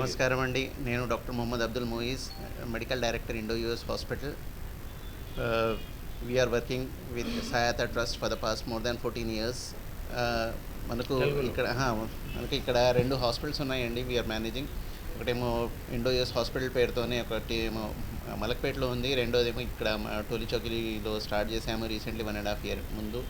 నమస్కారం అండి. నేను doctor Mohammed Abdul Moiz, medical director Indo US hospital. We're working with Sahayata trust for the past more than 14 years. మనకు ఇక్కడ 2 hospitals ఉన్నాయండి. We're managing. ఒకటేమో ఇండో యూఎస్ హాస్పిటల్ పేరుతోనే, ఒకటి ఏమో మలక్పేటలో ఉంది, రెండోదేమో ఇక్కడ టోలీచౌకీలో స్టార్ట్ చేసాము రీసెంట్లీ 1.5 year ముందు.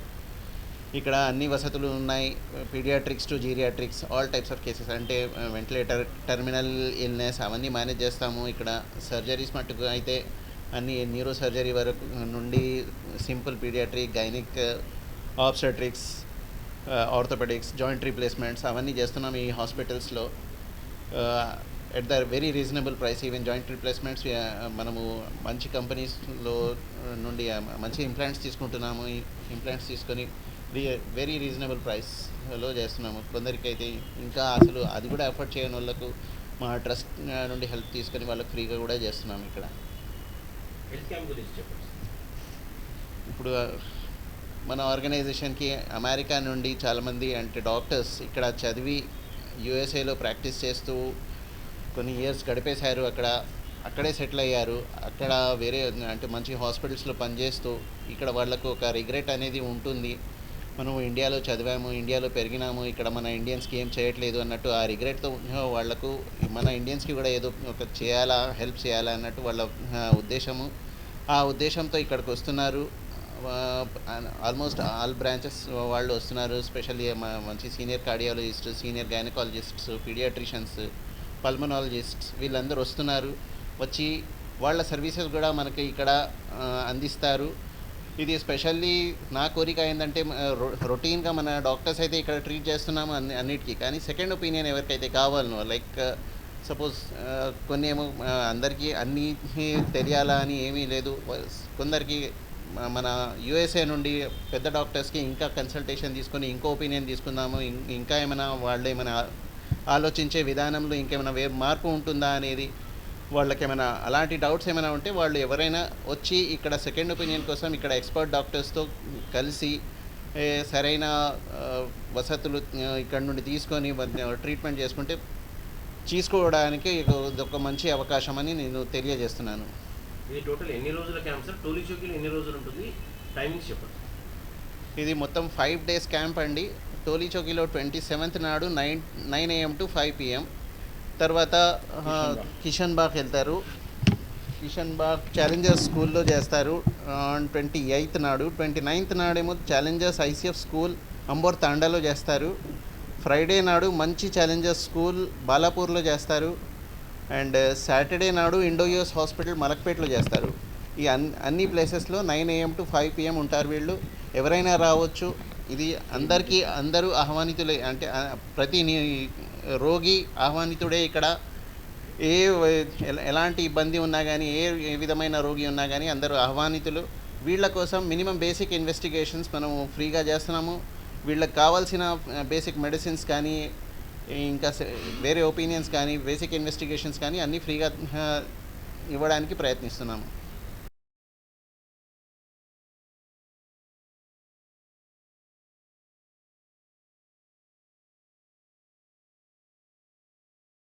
ఇక్కడ అన్ని వసతులు ఉన్నాయి, paediatrics to geriatrics, all types of cases. అంటే వెంటిలేటర్, టెర్మినల్ ఇల్నెస్ అవన్నీ మేనేజ్ చేస్తాము. ఇక్కడ సర్జరీస్ మట్టుకు అయితే అన్ని న్యూరో సర్జరీ వరకు నుండి simple paediatric, gynaec, obstetrics, orthopaedics, joint replacements అవన్నీ చేస్తున్నాం ఈ హాస్పిటల్స్లో at the very reasonable price. Even joint replacements మనము మంచి కంపెనీస్లో నుండి మంచి ఇంప్లాంట్స్ తీసుకుంటున్నాము. ఈ ఇంప్లాంట్స్ తీసుకొని వెరీ రీజనబుల్ ప్రైస్లో చేస్తున్నాము. కొందరికైతే ఇంకా అసలు అది కూడా ఎఫర్ట్ చేయని వాళ్ళకు మా ట్రస్ట్ నుండి హెల్ప్ తీసుకొని వాళ్ళకి ఫ్రీగా కూడా చేస్తున్నాము. ఇక్కడ హెల్త్ క్యాంప్ గురించి చెప్పండి. ఇప్పుడు మన ఆర్గనైజేషన్కి అమెరికా నుండి చాలామంది అంటే డాక్టర్స్ ఇక్కడ చదివి యూఎస్ఏలో ప్రాక్టీస్ చేస్తూ కొన్ని ఇయర్స్ గడిపేశారు. అక్కడే సెటిల్ అయ్యారు. అక్కడ వేరే అంటే మంచి హాస్పిటల్స్లో పనిచేస్తూ ఇక్కడ వాళ్ళకు ఒక రిగ్రెట్ అనేది ఉంటుంది. మనం ఇండియాలో చదివాము, ఇండియాలో పెరిగినాము, ఇక్కడ మన ఇండియన్స్కి ఏం చేయట్లేదు అన్నట్టు ఆ రిగ్రెట్తో వాళ్లకు మన ఇండియన్స్కి కూడా ఏదో ఒక చేయాలా, హెల్ప్ చేయాలా అన్నట్టు వాళ్ళ ఉద్దేశము. ఆ ఉద్దేశంతో ఇక్కడికి వస్తున్నారు. ఆల్మోస్ట్ ఆల్ బ్రాంచెస్ వాళ్ళు వస్తున్నారు. స్పెషల్లీ మంచి senior cardiologist, senior gynaecologists, paediatricians, pulmonologists వీళ్ళందరూ వస్తున్నారు. వచ్చి వాళ్ళ సర్వీసెస్ కూడా మనకి ఇక్కడ అందిస్తారు. ఇది స్పెషల్లీ నా కోరిక ఏంటంటే రొటీన్గా మన డాక్టర్స్ అయితే ఇక్కడ ట్రీట్ చేస్తున్నాము అన్నిటికీ, కానీ సెకండ్ ఒపీనియన్ ఎవరికైతే కావాలనో, లైక్ సపోజ్ కొన్ని ఏమో అందరికీ అన్నీ తెలియాలా అని ఏమీ లేదు. కొందరికి మన యూఎస్ఏ నుండి పెద్ద డాక్టర్స్కి ఇంకా కన్సల్టేషన్ తీసుకొని ఇంకో ఒపీనియన్ తీసుకుందాము, ఇంకా ఏమైనా వాళ్ళు ఏమైనా ఆలోచించే విధానంలో ఇంకేమైనా మార్పు ఉంటుందా అనేది, వాళ్ళకి ఏమైనా అలాంటి డౌట్స్ ఏమైనా ఉంటే వాళ్ళు ఎవరైనా వచ్చి ఇక్కడ సెకండ్ ఒపీనియన్ కోసం ఇక్కడ ఎక్స్పర్ట్ డాక్టర్స్తో కలిసి సరైన వసతులు ఇక్కడ నుండి తీసుకొని ట్రీట్మెంట్ చేసుకోవడానికి ఒక మంచి అవకాశం అని నేను తెలియజేస్తున్నాను. ఇది టోటల్ ఎన్ని రోజుల క్యాంప్ సార్? టోలీచౌకీలో ఎన్ని రోజులు ఉంటుంది? టైమింగ్స్ చెప్పండి. ఇది మొత్తం 5 days క్యాంప్ అండి. టోలీచౌకీలో 27th నాడు 9 AM to 5 PM. తర్వాత కిషన్ బాగ్ వెళ్తారు. కిషన్ బాగ్ ఛాలెంజర్స్ స్కూల్లో చేస్తారు 28th నాడు. 29th నాడేమో ఛాలెంజర్స్ ICF స్కూల్ అంబోర్ తాండాలో చేస్తారు. ఫ్రైడే నాడు మంచి ఛాలెంజర్స్ స్కూల్ బాలాపూర్లో చేస్తారు. అండ్ సాటర్డే నాడు ఇండో యూఎస్ హాస్పిటల్ మలక్పేటలో చేస్తారు. ఈ అన్ని ప్లేసెస్లో 9 AM to 5 PM ఉంటారు వీళ్ళు. ఎవరైనా రావచ్చు. ఇది అందరూ ఆహ్వానితులే. అంటే ప్రతి రోగి ఆహ్వానితుడే. ఇక్కడ ఎలాంటి ఇబ్బంది ఉన్నా కానీ, ఏ విధమైన రోగి ఉన్నా కానీ అందరూ ఆహ్వానితులు. వీళ్ళ కోసం మినిమం బేసిక్ ఇన్వెస్టిగేషన్స్ మనము ఫ్రీగా చేస్తున్నాము. వీళ్ళకి కావాల్సిన బేసిక్ మెడిసిన్స్ కానీ, ఇంకా వేరే ఒపీనియన్స్ కానీ, బేసిక్ ఇన్వెస్టిగేషన్స్ కానీ అన్నీ ఫ్రీగా ఇవ్వడానికి ప్రయత్నిస్తున్నాము.